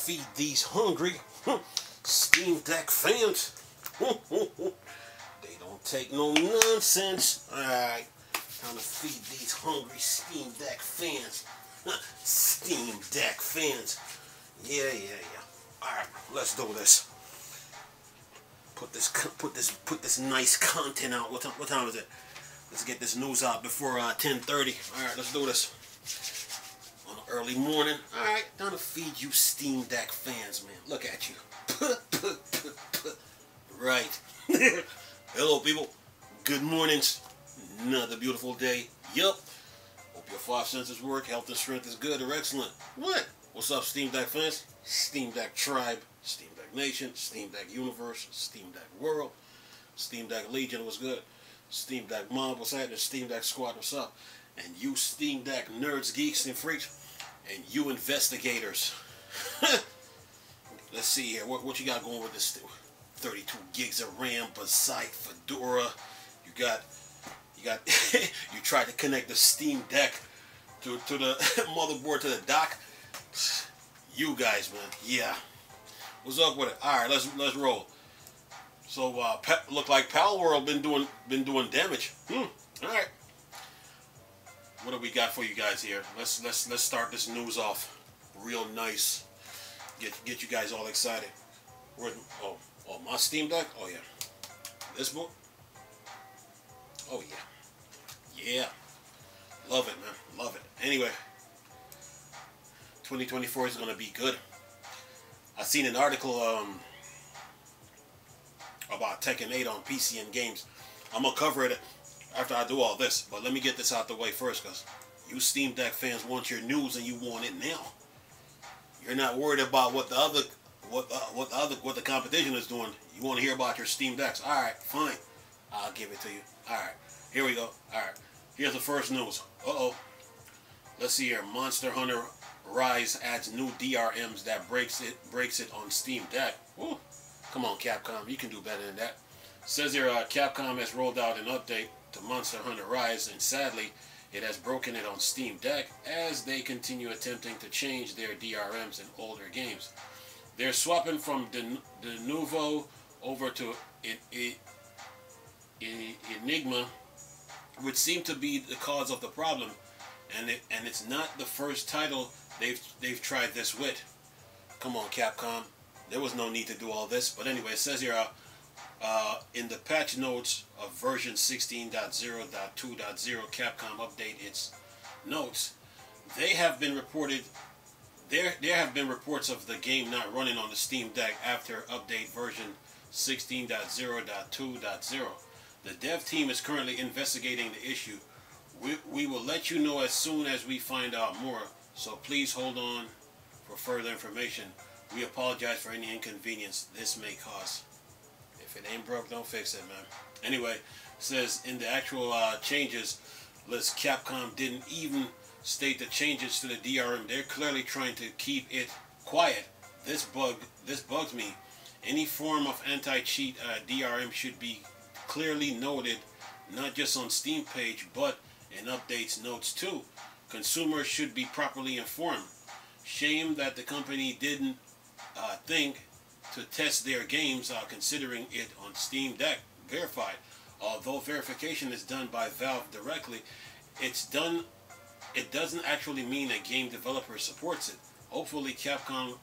feed these hungry Steam Deck fans. They don't take no nonsense. Alright, time to feed these hungry Steam Deck fans. Steam Deck fans. Yeah. Alright, let's do this. Put this nice content out. What time is it? Let's get this news out before 10:30. Alright, let's do this. On an early morning. Alright, time to feed you Steam Deck fans, man. Look at you. Right. Hello, people. Good mornings. Another beautiful day. Yup. Hope your five senses work. Health and strength is good or excellent. What? What's up, Steam Deck fans? Steam Deck Tribe, Steam Deck Nation, Steam Deck Universe, Steam Deck World, Steam Deck Legion, what's good? Steam Deck Mob, what's happening? Steam Deck Squad, what's up? And you Steam Deck nerds, geeks, and freaks, and you investigators. Let's see here. What you got going with this? 32 gigs of RAM, beside Fedora. You tried to connect the Steam Deck to the motherboard, to the dock. You guys, man, yeah. What's up with it? All right, let's roll. So, look like Pal World been doing damage. All right. What do we got for you guys here? Let's start this news off real nice. Get you guys all excited. Oh, my Steam Deck. Oh yeah. This book. Oh yeah. Love it, man. Love it. Anyway. 2024 is going to be good. I seen an article about Tekken 8 on PC and games. I'm going to cover it after I do all this. But let me get this out the way first, because you Steam Deck fans want your news and you want it now. You're not worried about what the competition is doing. You want to hear about your Steam Decks. Alright, fine. I'll give it to you. Alright, here we go. Alright, here's the first news. Let's see here. Monster Hunter Rise adds new DRMs that breaks it on Steam Deck. Woo. Come on, Capcom, you can do better than that. Says here, Capcom has rolled out an update to Monster Hunter Rise, and sadly, it has broken it on Steam Deck as they continue attempting to change their DRMs in older games. They're swapping from the Nouveau over to Enigma, which seemed to be the cause of the problem, and it's not the first title they've tried this with. Come on, Capcom. There was no need to do all this. But anyway, it says here in the patch notes of version 16.0.2.0, Capcom update its notes. There have been reports of the game not running on the Steam Deck after update version 16.0.2.0. The dev team is currently investigating the issue. We will let you know as soon as we find out more, so please hold on for further information. We apologize for any inconvenience this may cause. If it ain't broke, don't fix it, man. Anyway, it says in the actual changes list, Capcom didn't even state the changes to the DRM. They're clearly trying to keep it quiet. This bugs me. Any form of anti-cheat DRM should be clearly noted, not just on Steam page, but in updates notes too. Consumers should be properly informed. Shame that the company didn't think to test their games considering it on Steam Deck verified. Although verification is done by Valve directly, it doesn't actually mean a game developer supports it. Hopefully Capcom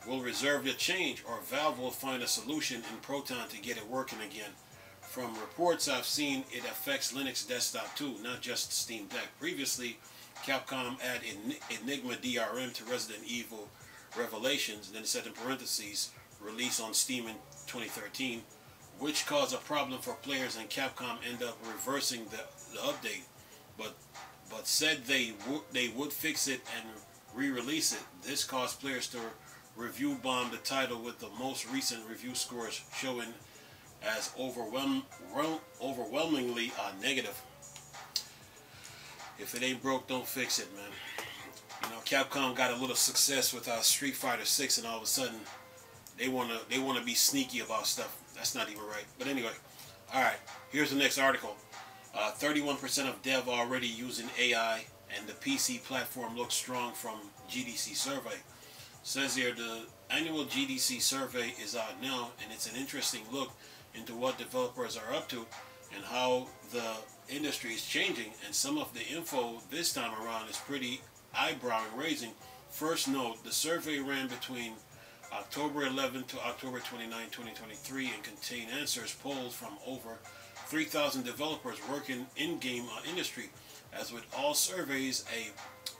will reserve the change, or Valve will find a solution in Proton to get it working again. From reports I've seen, it affects Linux desktop too, not just Steam Deck. Previously, Capcom added Enigma DRM to Resident Evil Revelations, then it said in parentheses, released on Steam in 2013, which caused a problem for players, and Capcom ended up reversing the update, but said they would fix it and re-release it. This caused players to review bomb the title, with the most recent review scores showing as overwhelmingly negative. If it ain't broke, don't fix it, man. You know, Capcom got a little success with Street Fighter 6, and all of a sudden they wanna be sneaky about stuff. That's not even right. But anyway, all right. Here's the next article. 31% of dev already using AI, and the PC platform looks strong from GDC survey. Says here the annual GDC survey is out now, and it's an interesting look into what developers are up to and how the industry is changing. And some of the info this time around is pretty eyebrow raising. First note, the survey ran between October 11 to October 29, 2023 and contained answers polled from over 3,000 developers working in game industry. As with all surveys, a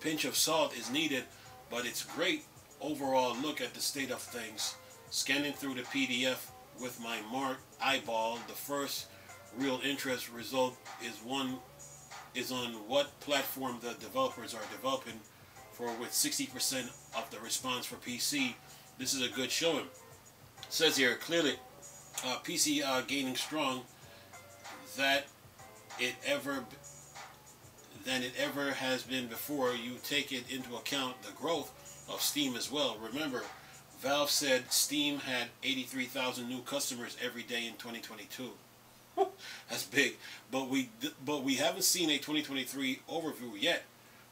pinch of salt is needed, but it's great overall look at the state of things. Scanning through the PDF with my marked eyeball, the first real interest result is on what platform the developers are developing for, with 60% of the response for PC. This is a good showing. It says here clearly PC gaining strong than it ever has been before. You take it into account the growth of Steam as well. Remember, Valve said Steam had 83,000 new customers every day in 2022. That's big, but we haven't seen a 2023 overview yet.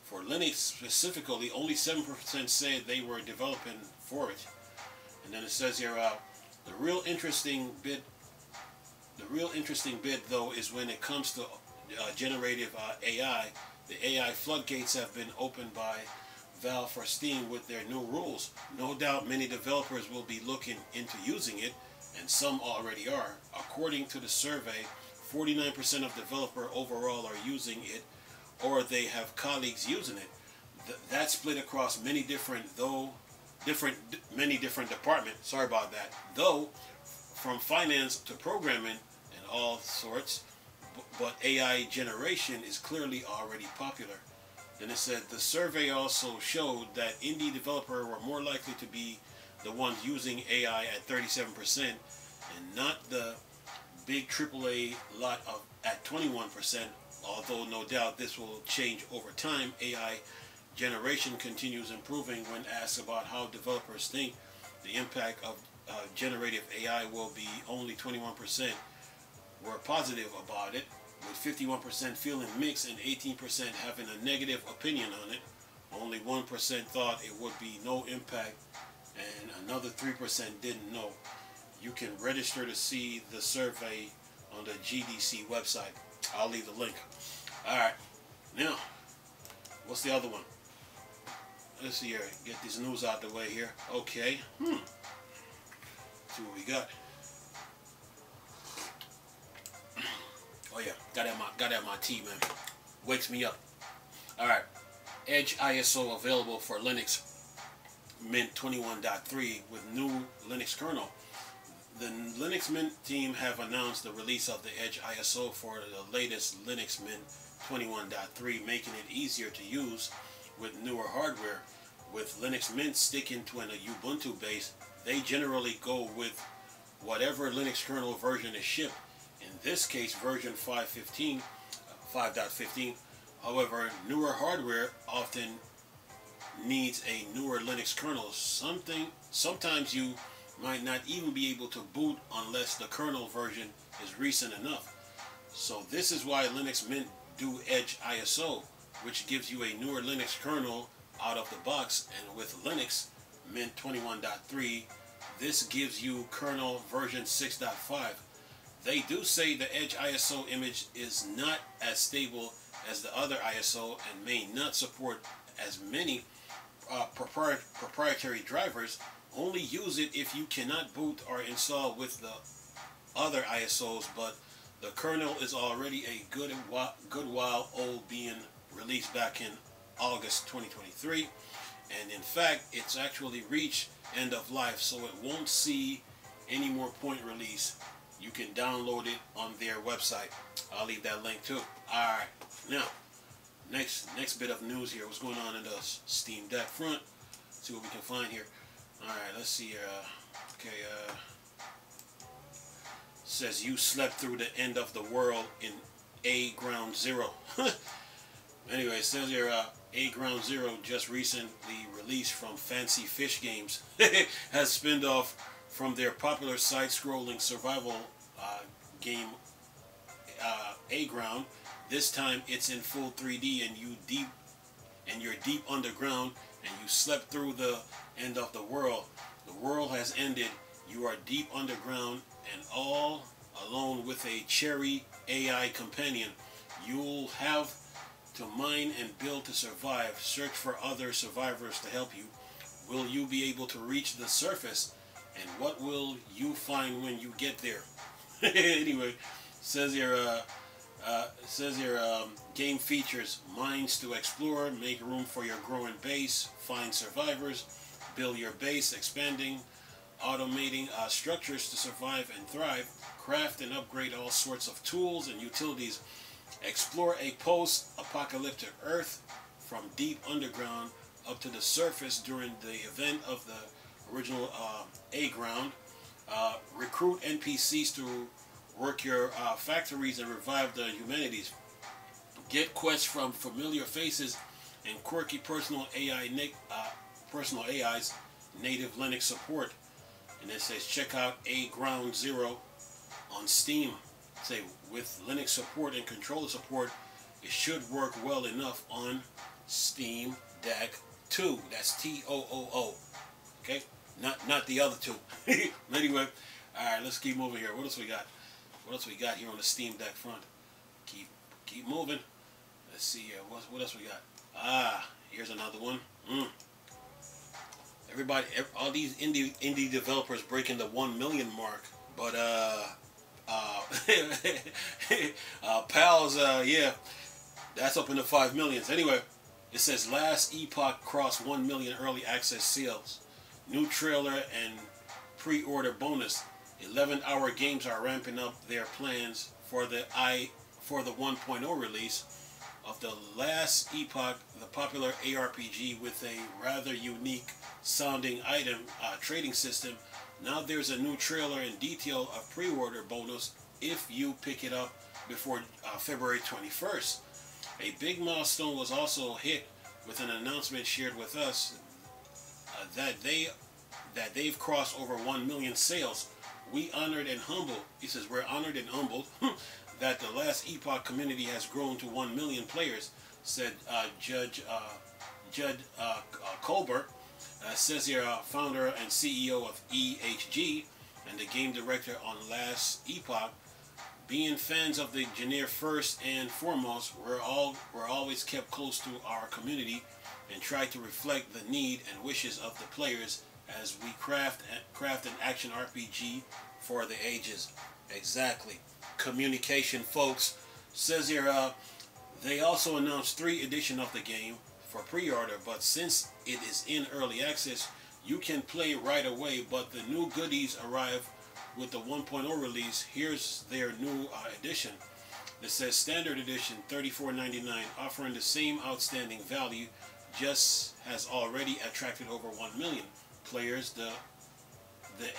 For Linux specifically, only 7% said they were developing for it. And then it says here, the real interesting bit though is when it comes to generative AI. The AI floodgates have been opened by Valve for Steam with their new rules. No doubt many developers will be looking into using it, and some already are. According to the survey, 49% of developers overall are using it, or they have colleagues using it. That's split across many different departments. Sorry about that. Though, from finance to programming and all sorts, but AI generation is clearly already popular. Then it said the survey also showed that indie developers were more likely to be the ones using AI at 37%, and not the big AAA lot at 21%, although no doubt this will change over time. AI generation continues improving. When asked about how developers think the impact of generative AI will be, only 21% were positive about it, with 51% feeling mixed and 18% having a negative opinion on it. Only 1% thought it would be no impact, and another 3% didn't know. You can register to see the survey on the GDC website. I'll leave the link. Alright, now, what's the other one? Let's see here, get this news out the way here. Okay, see what we got. Oh yeah, got that my tea, man. Wakes me up. Alright, Edge ISO available for Linux Mint 21.3 with new Linux kernel. The Linux Mint team have announced the release of the Edge ISO for the latest Linux Mint 21.3, making it easier to use with newer hardware. With Linux Mint sticking to an Ubuntu base, they generally go with whatever Linux kernel version is shipped. In this case, version 5.15. However, newer hardware often needs a newer Linux kernel. Sometimes you might not even be able to boot unless the kernel version is recent enough. So this is why Linux Mint do Edge ISO, which gives you a newer Linux kernel out of the box. And with Linux Mint 21.3, this gives you kernel version 6.5. They do say the Edge ISO image is not as stable as the other ISO and may not support as many proprietary drivers. Only use it if you cannot boot or install with the other ISOs, but the kernel is already a good while old, being released back in August 2023, and in fact it's actually reached end of life, so it won't see any more point release. You can download it on their website. I'll leave that link too. Alright, now next bit of news here. What's going on in the Steam Deck front? Let's see what we can find here. Alright, let's see here. Okay, says you slept through the end of the world in A Ground Zero. Anyway, it says here, A Ground Zero, just recently released from Fancy Fish Games, has spinned off from their popular side-scrolling survival game A Ground. This time it's in full 3D, and you're deep underground, and you slept through the end of the world. The world has ended. You are deep underground and all alone with a cherry AI companion. You'll have to mine and build to survive. Search for other survivors to help you. Will you be able to reach the surface? And what will you find when you get there? Anyway, says here, game features mines to explore, make room for your growing base, find survivors, build your base, expanding, automating structures to survive and thrive, craft and upgrade all sorts of tools and utilities, explore a post-apocalyptic Earth from deep underground up to the surface during the event of the original A ground, recruit NPCs to work your factories and revive the humanities, get quests from familiar faces and quirky personal AIs, native Linux support. And it says check out A Ground Zero on Steam. Say with Linux support and controller support, it should work well enough on Steam Deck 2. That's T-O-O-O. Okay, not the other two. Anyway, all right, let's keep moving here. What else we got? What else we got here on the Steam Deck front? Keep moving. Let's see here. What else we got? Here's another one. Everybody, all these indie developers breaking the 1 million mark, but Pals, yeah, that's up in the 5 millions. Anyway, it says Last Epoch crossed 1 million early access sales. New trailer and pre-order bonus. 11-hour games are ramping up their plans for the 1.0 release of the Last Epoch, the popular ARPG with a rather unique sounding item trading system. Now there's a new trailer and detail of pre-order bonus if you pick it up before February 21st. A big milestone was also hit with an announcement shared with us that they've crossed over 1 million sales. We honored and humbled. He says we're honored and humbled that the Last Epoch community has grown to 1 million players, said Judd Colbert. Says here, founder and CEO of EHG and the game director on Last Epoch. Being fans of the genre first and foremost, we're always kept close to our community and try to reflect the need and wishes of the players as we craft an action RPG for the ages. Exactly. Communication, folks. Says here, they also announced 3 editions of the game for pre-order, but since it is in early access, you can play right away, but the new goodies arrive with the 1.0 release. Here's their new edition. It says Standard Edition, $34.99, offering the same outstanding value, just has already attracted over 1 million players. The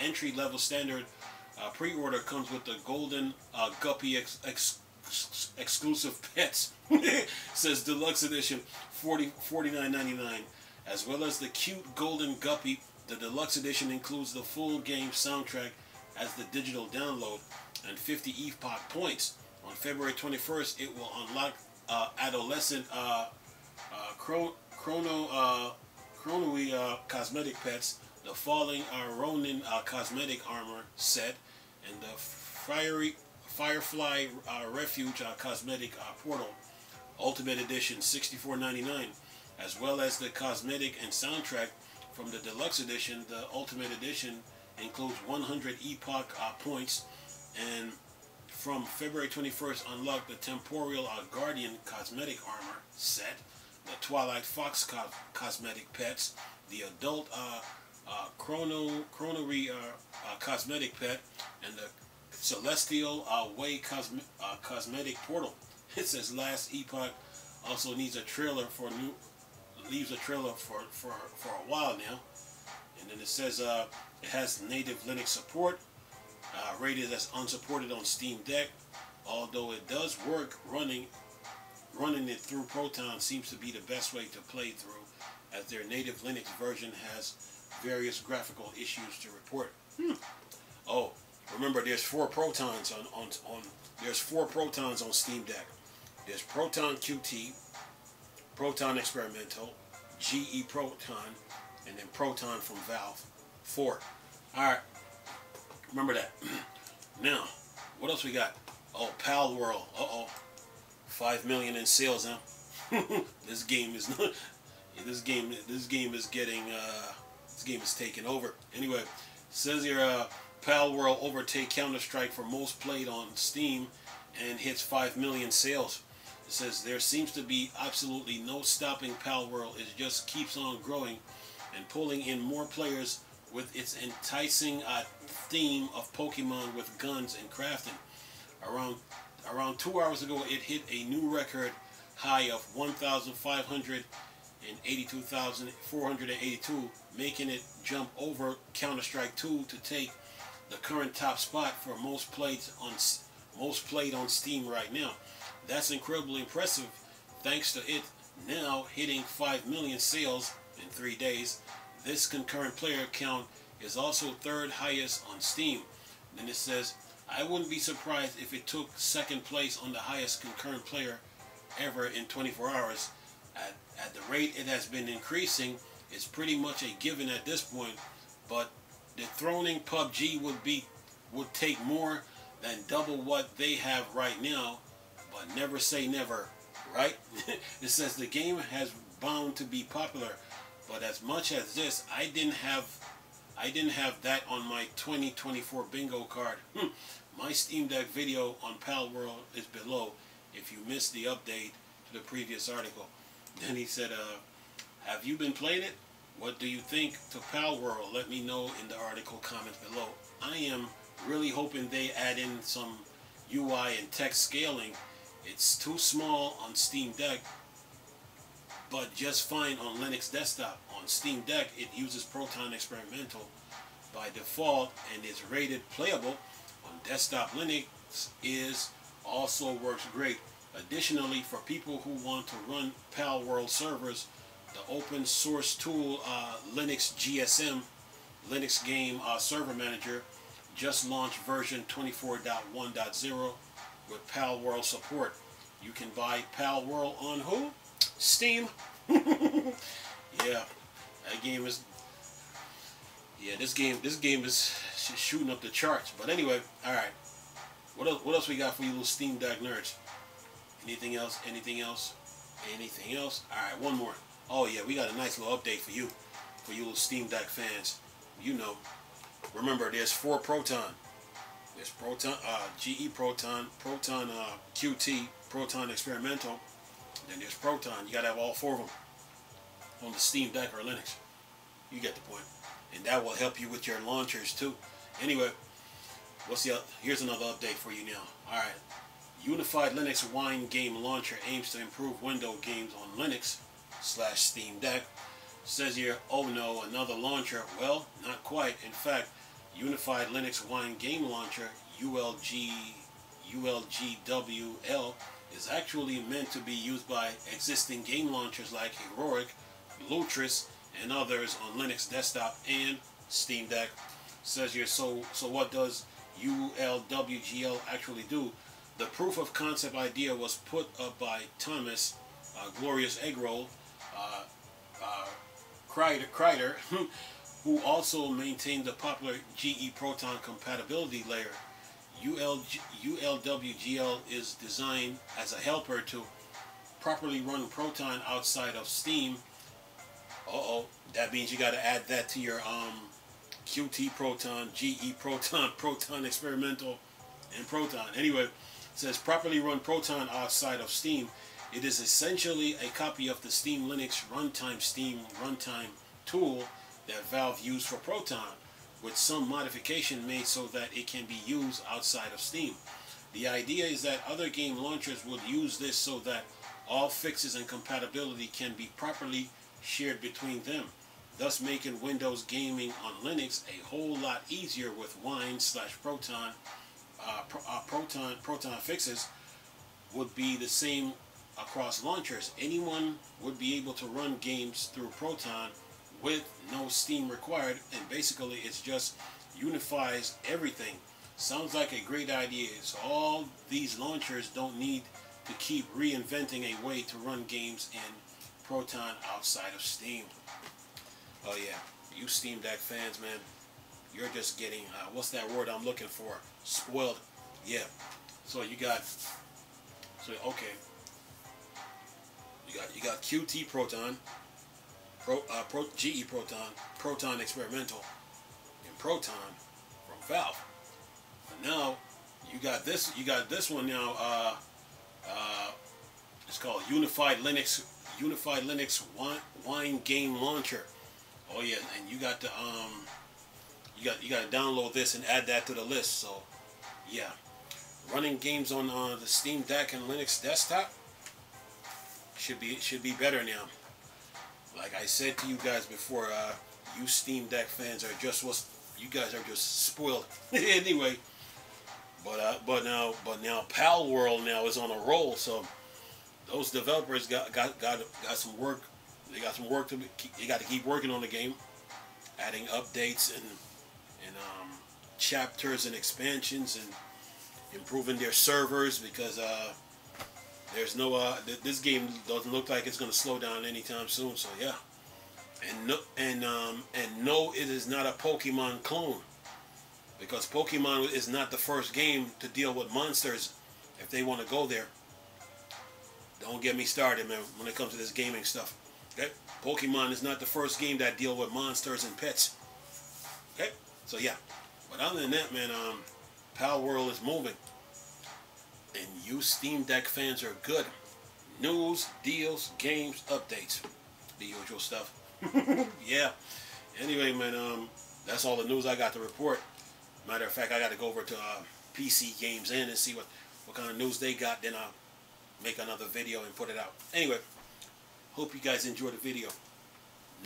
entry-level standard pre-order comes with the Golden Guppy exclusive pets. Says Deluxe Edition, $49.99, as well as the cute Golden Guppy. The Deluxe Edition includes the full game soundtrack as the digital download and 50 Epoch points. On February 21st, it will unlock adolescent Chronoe cosmetic pets, the Falling Ronin cosmetic armor set, and the Firefly Refuge cosmetic portal. Ultimate Edition, $64.99, as well as the cosmetic and soundtrack from the Deluxe Edition. The Ultimate Edition includes 100 Epoch points, and from February 21st, unlock the Temporal Guardian cosmetic armor set, the Twilight Fox cosmetic pets, the adult Chronoe cosmetic pet, and the Celestial Way cosmetic portal. It says Last Epoch also leaves a trailer for a while now, and then it says it has native Linux support, rated as unsupported on Steam Deck, although it does work. Running it through Proton seems to be the best way to play through, as their native Linux version has various graphical issues to report. Oh, remember, there's 4 Protons there's 4 Protons on Steam Deck. There's Proton QT, Proton Experimental, GE Proton, and then Proton from Valve. 4. Alright, remember that. Now, what else we got? Oh, Pal World. 5 million in sales now. This game is not. This game is getting. This game is taking over. Anyway, it says here, Pal World overtake Counter-Strike for most played on Steam, and hits 5 million sales. It says there seems to be absolutely no stopping Pal World. It just keeps on growing and pulling in more players with its enticing theme of Pokemon with guns and crafting. Around 2 hours ago, it hit a new record high of 1,582,482, making it jump over Counter-Strike 2 to take the current top spot for most played on Steam right now. That's incredibly impressive, thanks to it now hitting 5 million sales in 3 days. This concurrent player count is also third highest on Steam. Then it says, I wouldn't be surprised if it took second place on the highest concurrent player ever in 24 hours. At the rate it has been increasing, it's pretty much a given at this point, but dethroning PUBG would take more than double what they have right now, but never say never, right? It says the game has bound to be popular, but as much as this, I didn't have that on my 2024 bingo card. My Steam Deck video on Pal World is below if you missed the update to the previous article. Then he said, have you been playing it? What do you think to Pal World? Let me know in the article comments below. I am really hoping they add in some UI and text scaling. It's too small on Steam Deck, but just fine on Linux desktop. On Steam Deck, it uses Proton Experimental by default and is rated playable. On desktop, Linux also works great. Additionally, for people who want to run Pal World servers, the open source tool Linux GSM, Linux Game Server Manager, just launched version 24.1.0 with Pal World support. You can buy Pal World on who? Steam. Yeah, that game is. Yeah, this game is shooting up the charts. But anyway, all right. What else we got for you little Steam Deck nerds? Anything else? Anything else? Anything else? All right, one more. Oh yeah, we got a nice little update for you little Steam Deck fans. You know, remember there's 4 Proton. There's Proton, GE Proton, Proton QT, Proton Experimental. Then there's Proton. You gotta have all 4 of them on the Steam Deck or Linux. You get the point. And that will help you with your launchers too. Anyway, here's another update for you now. All right. Unified Linux Wine Game Launcher aims to improve Windows games on Linux/Steam Deck. Says here, oh no, another launcher. Well, not quite. In fact, Unified Linux Wine Game Launcher, ULGWL, is actually meant to be used by existing game launchers like Heroic, Lutris, and others on Linux desktop and Steam Deck. Says here, so what does ULWGL actually do? The proof of concept idea was put up by Thomas Glorious Eggroll Kreider, who also maintained the popular GE Proton compatibility layer. ULWGL is designed as a helper to properly run Proton outside of Steam. That means you got to add that to your QT Proton, GE Proton, Proton Experimental, and Proton. Anyway, it says properly run Proton outside of Steam. It is essentially a copy of the Steam Linux Steam runtime tool that Valve used for Proton, with some modification made so that it can be used outside of Steam. The idea is that other game launchers would use this so that all fixes and compatibility can be properly shared between them, thus making Windows gaming on Linux a whole lot easier with Wine/Proton. Proton fixes would be the same across launchers. Anyone would be able to run games through Proton with no Steam required, and basically it's just unifies everything. Sounds like a great idea. So all these launchers don't need to keep reinventing a way to run games in Proton outside of Steam. Oh yeah, you Steam Deck fans, man, you're just getting what's that word I'm looking for? Spoiled. Yeah. So you got okay. You got QT Proton, GE Proton, Proton Experimental, and Proton from Valve. And now you got this one now. It's called Unified Linux Wine Game Launcher. Oh yeah, and you got to you got to download this and add that to the list. So yeah, running games on the Steam Deck and Linux desktop should be better now. Like I said to you guys before, you Steam Deck fans are just you guys are just spoiled. Anyway, but now Pal World now is on a roll. So those developers got some work. They got some work you got to keep working on the game, adding updates and chapters and expansions and improving their servers because there's no this game doesn't look like it's going to slow down anytime soon. So yeah, and no, it is not a Pokemon clone because Pokemon is not the first game to deal with monsters. If they want to go there, don't get me started, man. When it comes to this gaming stuff, okay? Pokemon is not the first game that deal with monsters and pets. Okay, so yeah. But other than that, man, Pal World is moving. And you Steam Deck fans are good. News, deals, games, updates. The usual stuff. Yeah. Anyway, man, that's all the news I got to report. Matter of fact, I got to go over to PC Games Inn and see what kind of news they got. Then I'll make another video and put it out. Anyway, hope you guys enjoyed the video.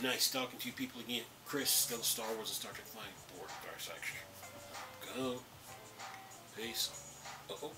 Nice talking to you people again. Chris, still Star Wars and Star Trek Flying Forward. Dark Section. Go. Peace. Uh-oh.